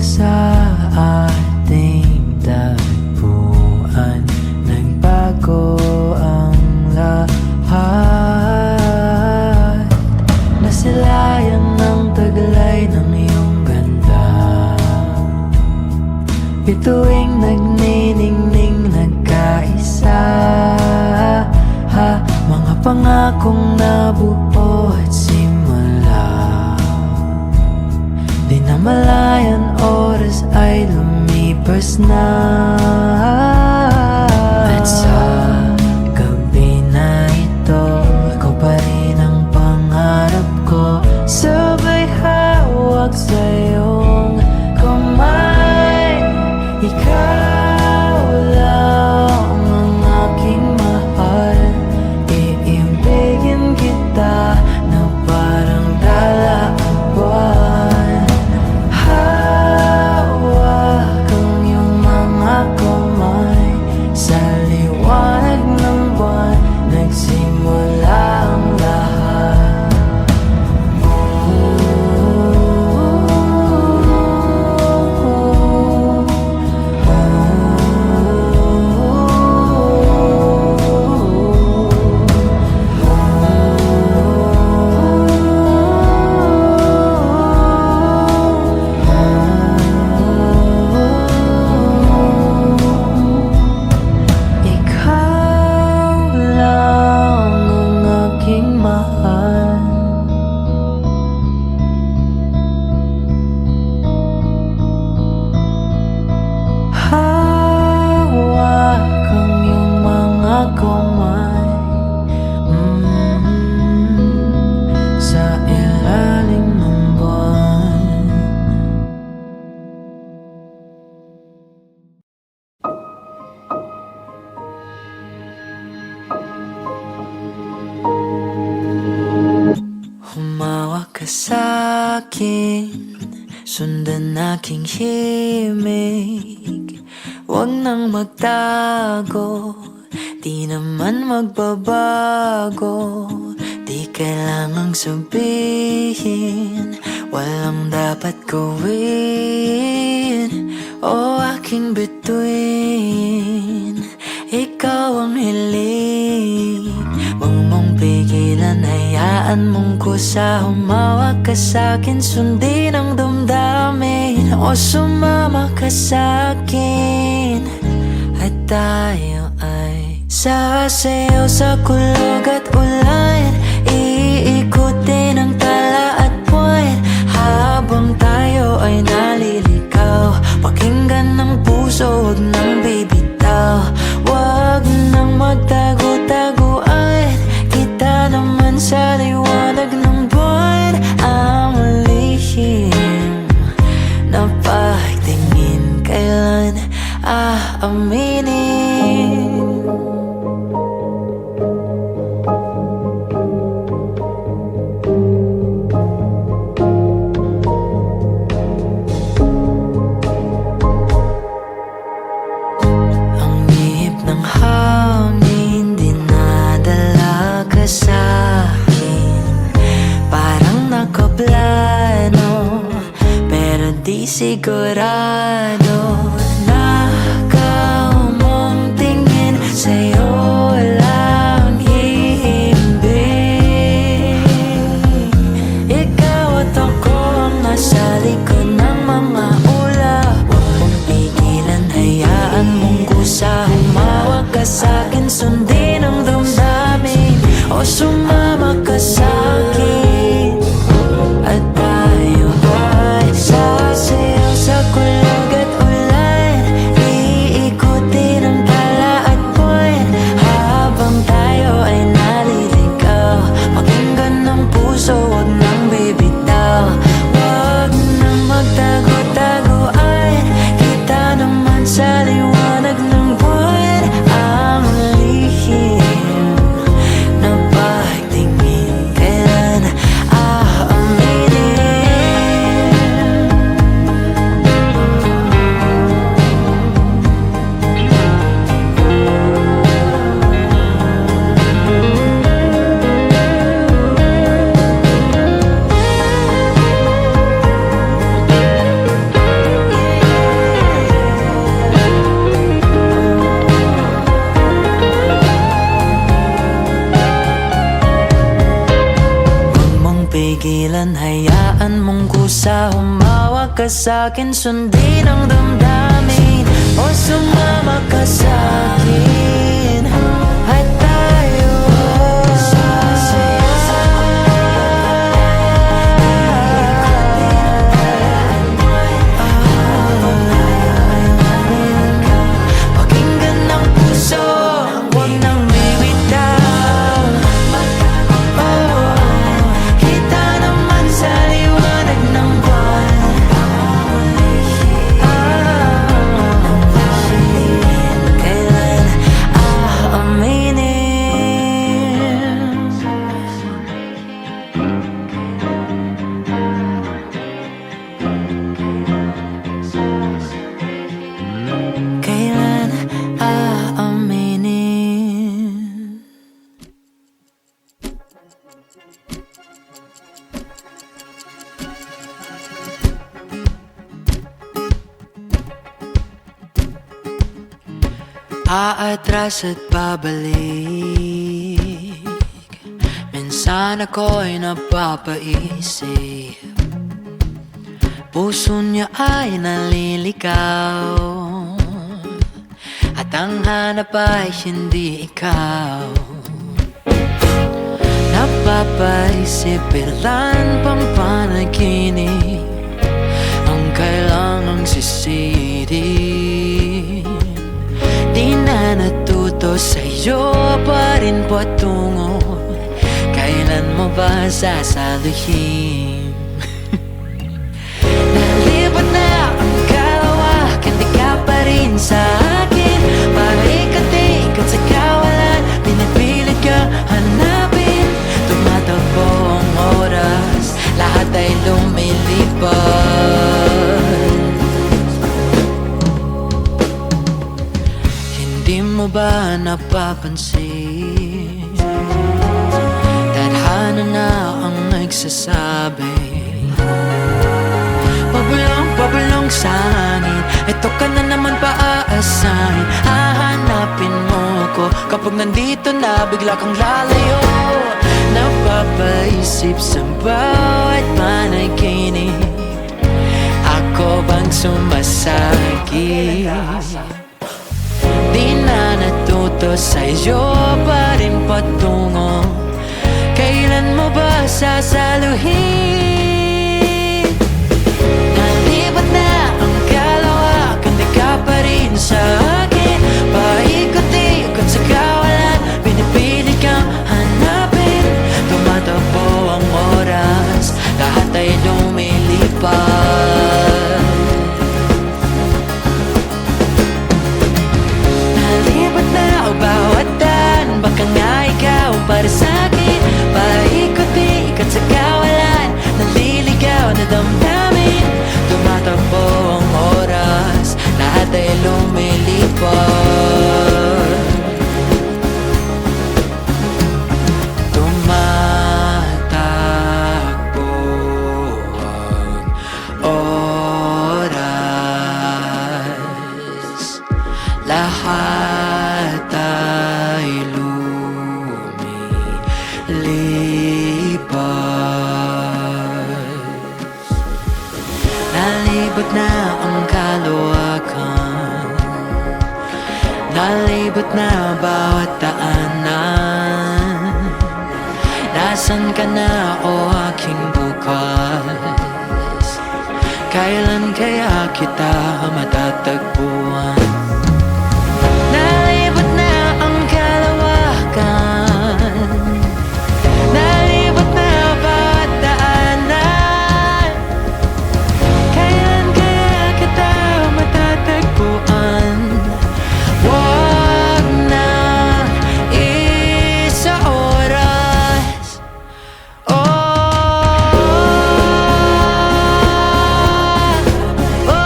sa ating tagpuan, nagbago ang lahat. Nasilayan ng taglay ng iyong ganda, bituing nagniningning nagkaisa. Mga pangakong nabuo at simula, di na malayan oras ay lumipas na. At sa gabi na ito, ikaw pa rin ang pangarap ko, sabay hawak sa iyong kamay. Ikaw lang ang aking mahal, iibigin kita na parang dala ang buwan. Hawak ang iyong mga kamay, sa liwanag ng buwan nagsimula ang lahat. Ikaw lang ang aking mahal, hawak ang iyong mga kamay, sa ilalim ng buwan. Humawak ka sa'kin, sundan aking himig. Huwag nang magtago, di naman magbabago. Di kailangang sabihin, walang dapat gawin. O aking bituin, ikaw ang hiling. Huwag mong pigilan, hayaan mong kusa. Humawak ka sa'kin, sundin ang damdamin. O sumama ka sa'kin, at tayo ay sasayaw sa kulog at ulan. Iikutin ang tala at buwan, habang tayo ay naliligaw. Pakinggan ng puso, huwag nang bibitaw. Huwag nang magtago-taguan, kita naman sa liwanag ng buwan. Ang lihim na pagtingin, kailan aaminin? Ang ihip ng hangin dinadala ka sa'kin, parang nakaplano pero di sigurado. Nakaw mong tingin, sa'yo lang hihimbing. Ikaw at ako ang nasa likod ng mga ulap. Huwag mong pigilan, hayaan mong kusa. Humawak ka sa'kin, sundin ang damdamin. O sumama ka sa'kin, at tayo ay sasayaw sa kulog at ulan. Iikutin ang tala at buwan, habang tayo ay naliligaw. Pakinggan ng puso, huwag nang bibitaw. Huwag nang magtago-tago, Bitawan mong kusa, humawak ka sa'kin, sundin ang damdamin, o sumama ka sa'kin at tayo pakinggan ng puso, huwag nang bibitaw. Kita naman sa liwanag ng buwan. Kailan aaminin? Kailan aaminin? Aatras at pabalik, minsan ako'y napapaisip, puso niya ay naliligaw, at ang hanap ay hindi ikaw. Napapaisip ilan pang panaginip ang kailangang sisirin. Di na natuto sa'yo pa rin patungo, kailan mo ba sasaluhin? Nalibot na ang kalawakan, di ka pa rin sa akin. Paikat-ikat sa kawalan, pinipilit ka hanapin. Tumatakbo ang oras, lahat ay lumilipas. Hindi mo ba napapansin, tadhana na ang nagsasabi, pabulong sa hangin, ito ka na naman paaasahin. Hahanapin mo ko kapag nandito na bigla kang lalayo. Napapaisip sa bawat panaginip, ako bang sumasakit? Di na natuto sa'yo pa rin patungo, kailan mo ba sasaluhin? Nalibot na ang kalawakan, di ka pa rin sa akin. Paikot-ikot sa kawalan, pinipilit kang hanapin. Tumatakbo ang oras, lahat ay lumilipas. Nalibot na ang bawat daan, baka nga ikaw para sa'kin. Paikot-ikot sa kawalan, naliligaw na damdamin. Tumatakbo ang oras, lahat ay lumilipas. Tumatakbo ang oras, lahat ay lumilipas. Nalibot na ang kaluwakan, nalibot na bawat daanan. Nasaan ka na o aking bukas? Kailan kaya kita matatagpuan? Nalibot na ang kalawakan, nalibot na bawat daanan. Kailan kaya kita matatagpuan? Wag na isa oras, oh, oh.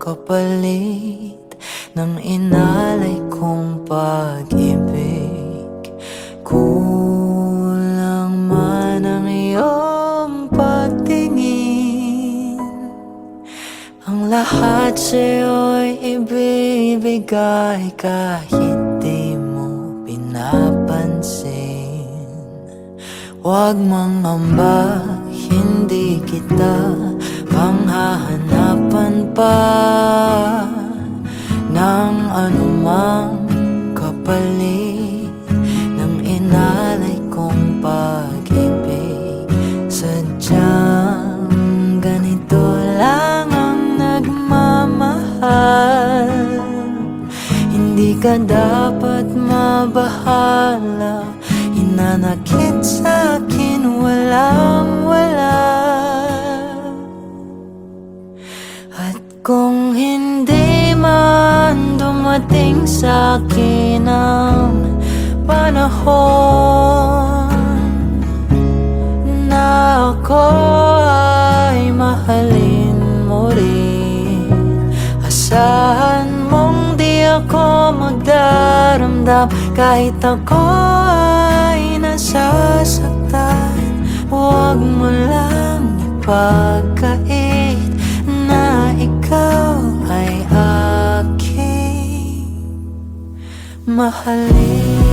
kapalit ng inalay kong pag-ibig. Kulang man ang iyong pagtingin, ang lahat sa'yo'y ibibigay kahit di mo pinapansin. Huwag mangamba, hindi kita panghahanapan pa ng anumang kapalit ng inalay kong pag-ibig. Sadyang ganito lang ang nagmamahal, hindi ka dapat mabahala. Hinanakit sa'kin walang-wala, at kung hindi man dumating sa'kin ang panahon na ako ay mahalin mo rin, asahan mong di ako magdaramdam kahit ako ay nasasaktan. Huwag mo lang ipagkait na ikaw ay aking mahalin.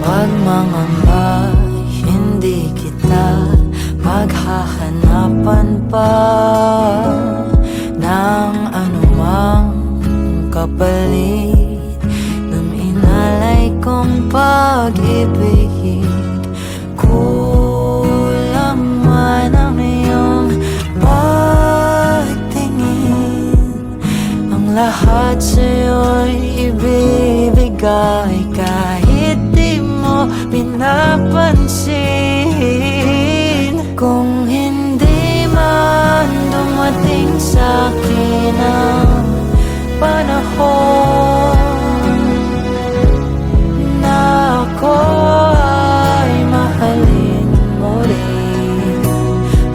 Huwag mangamba, hindi kita maghahanapan pa ng anumang kapalit ng inalay kong pag-ibig. Kulang man ang iyong pagtingin, ang lahat sa'yo'y ibibigay kahit di mo pinapansin. Kung hindi man dumating sa'kin ang panahon na ako ay mahalin mo rin,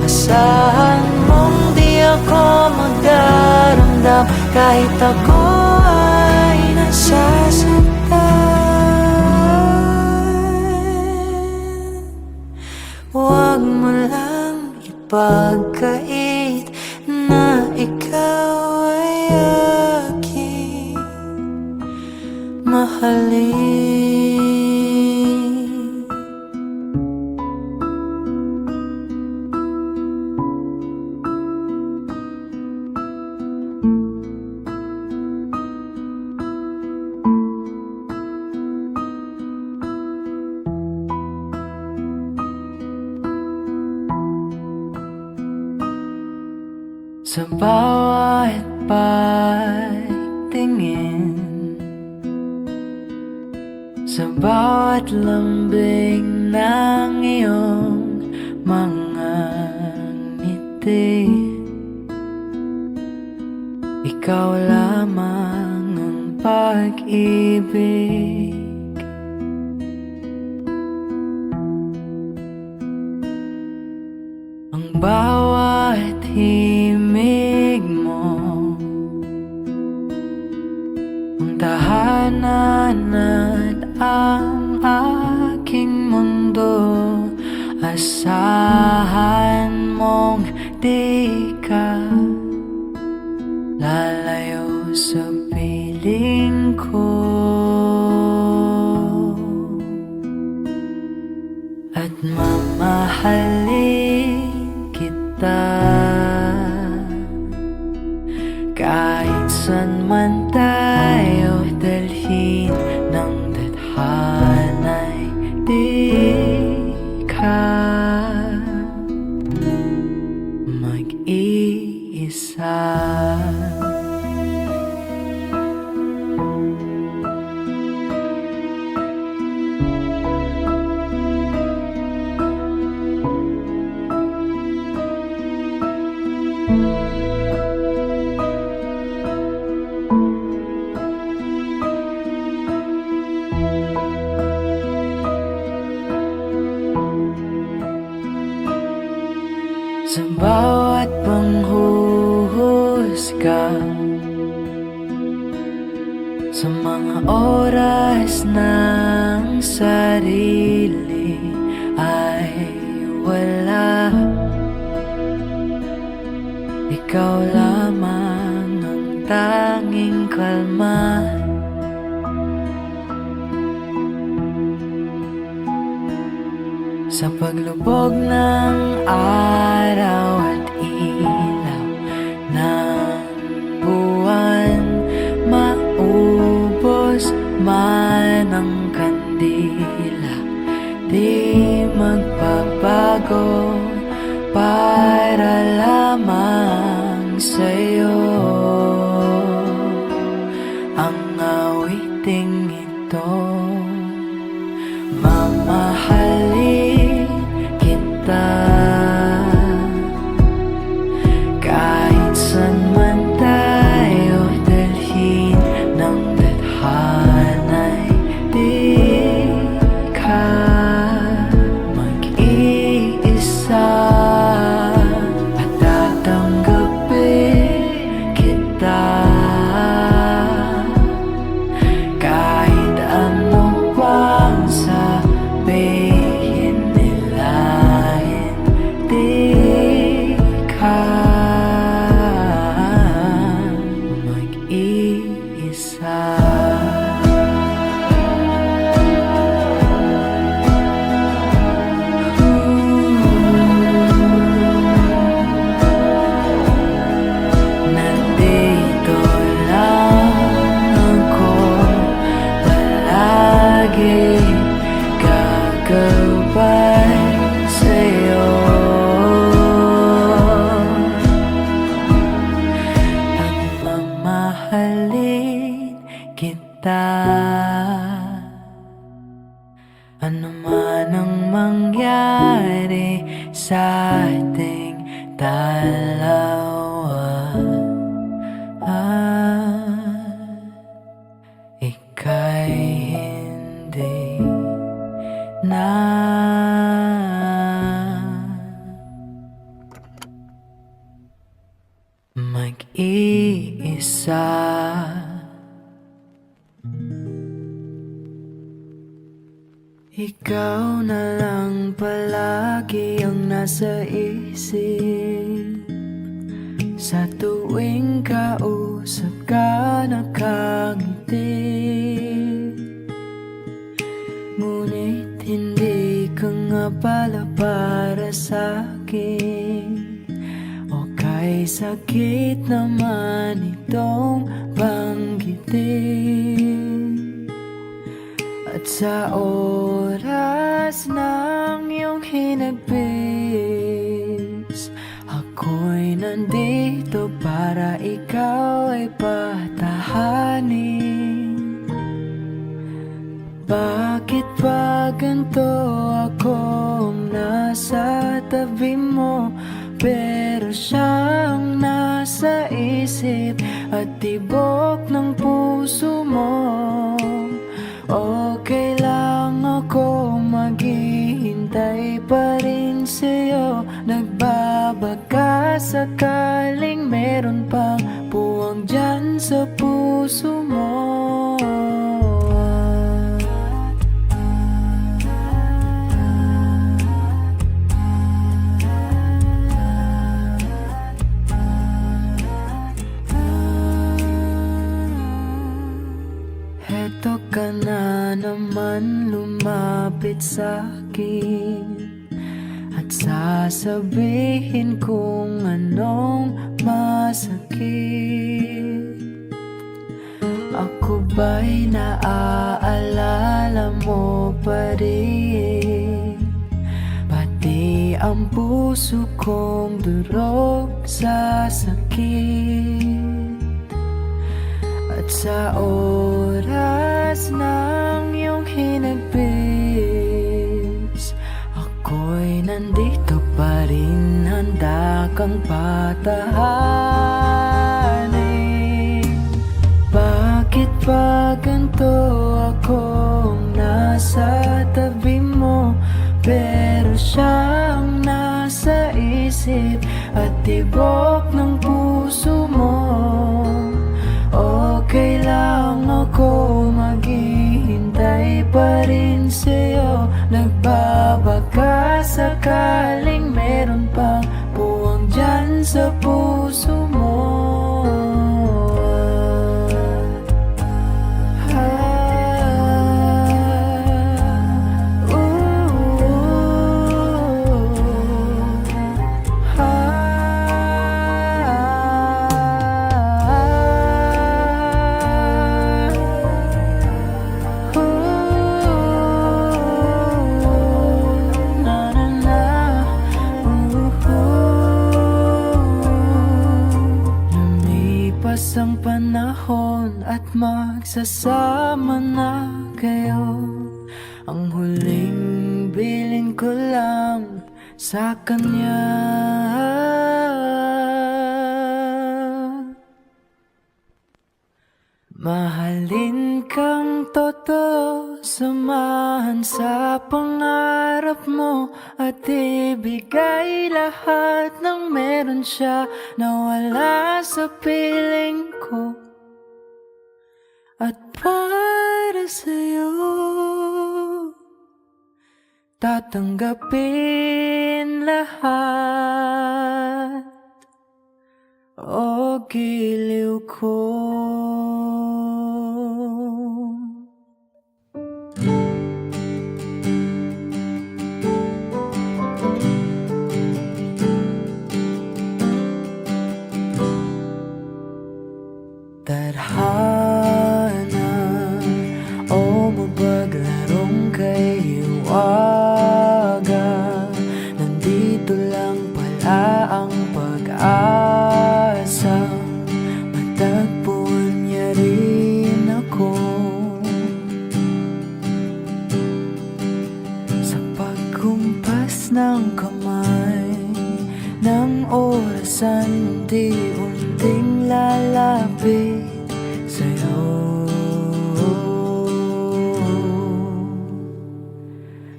asahan mong di ako magdaramdam kahit ako ay nasasaktan. Huwag mo lang ipagkait na ikaw ay aking mahalin. Sa bawat pagtingin, sa bawat lambing ng iyong mga ngiti, ikaw lamang ang pag-ibig. Ang bawat himig mo, ang tahanan at ang aking mundo, asahan mong di ka lalayo sa piling ko, at mamahalin kita kahit saan man tayo dalhin ng tadhana'y di ka mag-iisa. Sa mga oras ng sarili ay wala. Ikaw lamang ang tanging kalma. Sa paglubog ng araw at ilaw ng buwan, maubos man ang kandila, di magbabago para lamang sa'yo. Ang awiting ito, mamahalin kita kahit saan man tayo dalhin ng tadhana'y di ka mag-iisa, at tatanggapin kita kahit ano pang sabihin nila. Hindi ka mag-iisa. Nandito lang ako palagi, gagabay sa'yo. At mamahalin kita, ano man ang mangyari sa ating dalawa, ika'y hindi na mag-iisa. Ikaw na lang palagi ang nasa isip, sa tuwing kausap ka nakangiti. Ngunit hindi ka nga pala para sa'kin, o kay sakit naman itong banggitin. At sa oras ng iyong hinagpis, ako'y nandito para ikaw ay patahanin. Bakit ba ganito akong nasa tabi mo, pero siyang nasa isip at tibok ng puso mo? Okay lang ako, maghihintay pa rin sa'yo. Nagbabaka sakaling meron pang puwang dyan sa puso mo. Heto ka na naman lumapit sa'kin, at sasabihin kung anong masakit. Ako ba'y naaalala mo pa rin? Pati ang puso kong durog sa sakit. At sa oras ng iyong hinagpis, ako'y nandito pa rin, handa kang patahanin. Bakit ba ganito akong nasa tabi mo, pero siyang nasa isip at tibok ng puso mo? Okay lang ako, panahon at magsasama na kayo. Ang huling bilin ko lang sa kanya. Mahalin kang totoo, samahan sa pangarap mo, at ibigay lahat ng meron siya na wala sa piling ko. At para sa'yo tatanggapin lahat, o giliw ko. Tadhana o mapaglarong kay hiwaga, nandito lang pala ang pag-asa. Matagpuan niya rin ako sa pagkumpas ng kamay ng orasan, unti-unting lalapit sa'yo.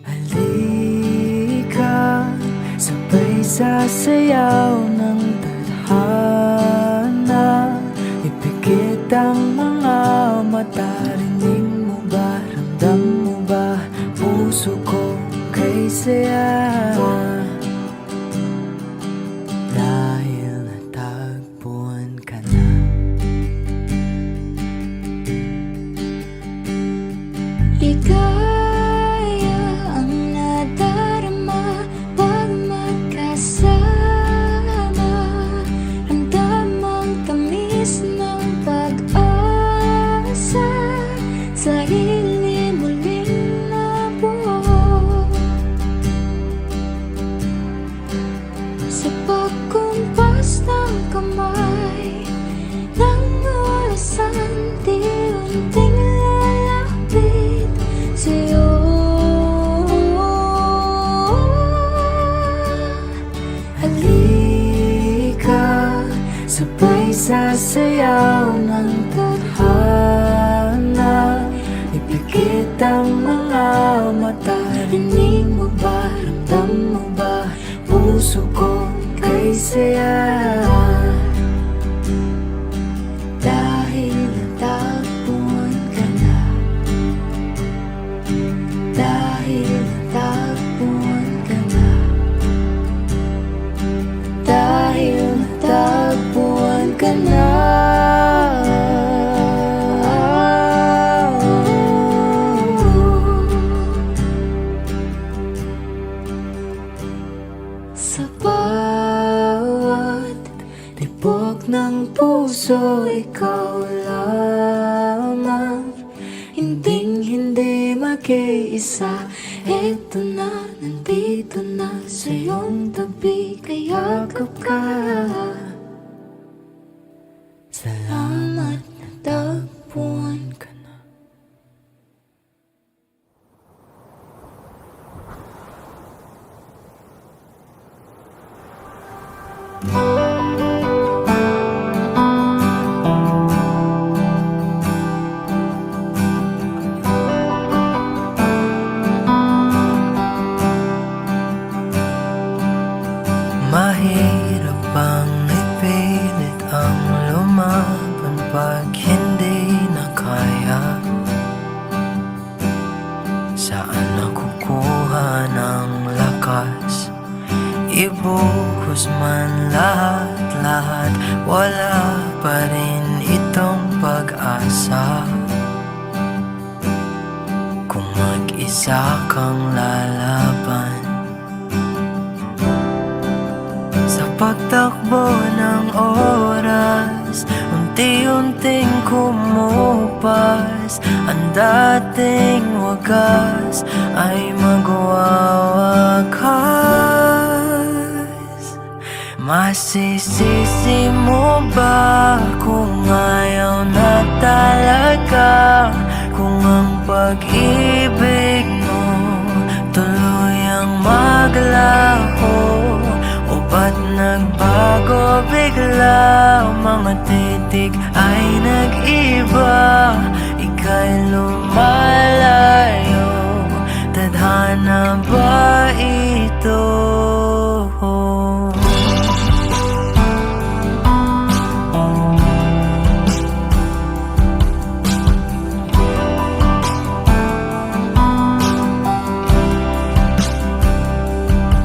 Halika, sabay sasayaw ng tadhana. Ipikit ang mga mata, rinig mo ba, ramdam mo ba, puso ko kay saya. Dahil natagpuan ka na. Ligaya ang nadarama pag magkasama. Ramdam ang tamis ng pag-asa, sarili muling nabuo. Sa pagkumpas ng kamay ng orasan, unti-unting lalapit sa'yo. Halika, sabay sasayaw ng tadhana. Ipikit ang mga mata, rinig mo ba, ramdam mo ba, puso ko kay saya. Dahil natagpuan ka na. Dahil natagpuan ka na. Dahil natagpuan ka na. Sa bawat tibok ng puso, ikaw lamang. Hinding-hindi mag-iisa. Eto na, nandito na sa iyong tabi, kayakap ka. Salamat, natagpuan ka na. Mahirap bang ipilit ang lumaban pag hindi na kaya? Saan nakukuha ng lakas? Ibuhos man lahat-lahat, wala pa rin itong pag-asa. Kung mag-isa kang lalaban sa pagtakbo ng oras, unti-unting kumupas. Ang dating wagas ay magwawakas. Masisisi mo ba kung ayaw na talaga? Kung ang pag-ibig mo tuluyang maglaho, o ba't nagbago bigla? Mga titik ay nag-iba, ika'y lumalayo. Tadhana ba ito?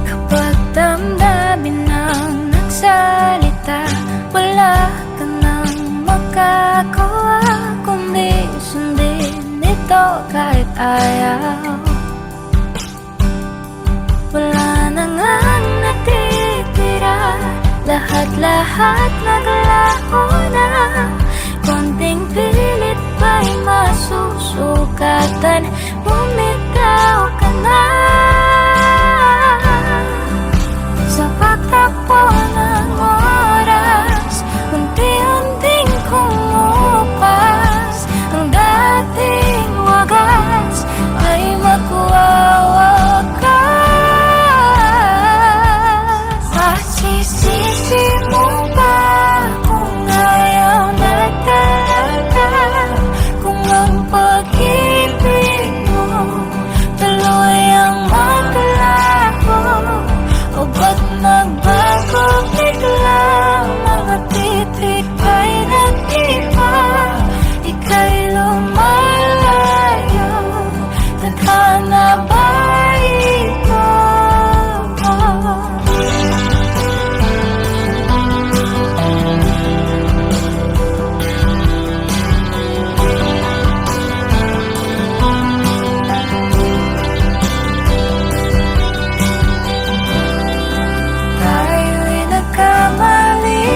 Kapag damdamin ang nagsalita, wala ka nang magagawa kundi sundin ito kahit ayaw. Wala na ngang natitira, lahat-lahat naglaho na. Konting pilit ba'y masusukatan? Bumitaw ka na. Sa pagtakbo ng oras, unti-unting kumupas. Ang dating wagas ay magwawakas. Masisisi mo ba kung ayaw na talaga? Kung ang pag-ibig mo tuluyang maglaho, o ba't nagbago bigla? Mga titik ay nag-iba, ika'y lumalayo. Tadhana ba ito? Tayo'y nagkamali,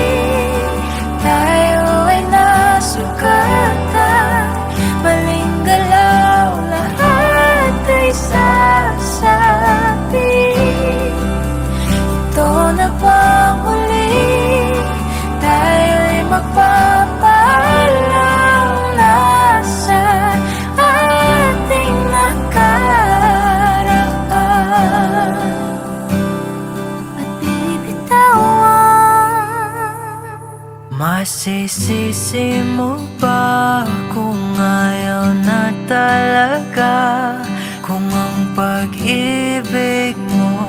tayo ay nasugatan. Maling galaw, lahat ay sasabi. Ito na bang huli? Tayo'y magpapaalam na sa ating nakaraan at bibitawan. Masisisi mo ba kung ayaw na talaga? Kung ang pag-ibig mo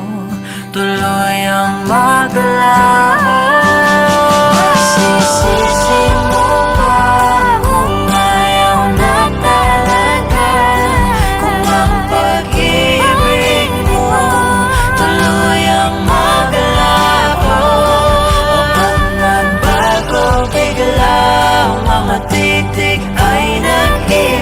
tuluyang maglaho? Masisisi mo ba kung ayaw na talaga? Kung ang pag-ibig mo tuluyang maglaho, o ba't nagbago bigla? Mga titik ay nag-iba,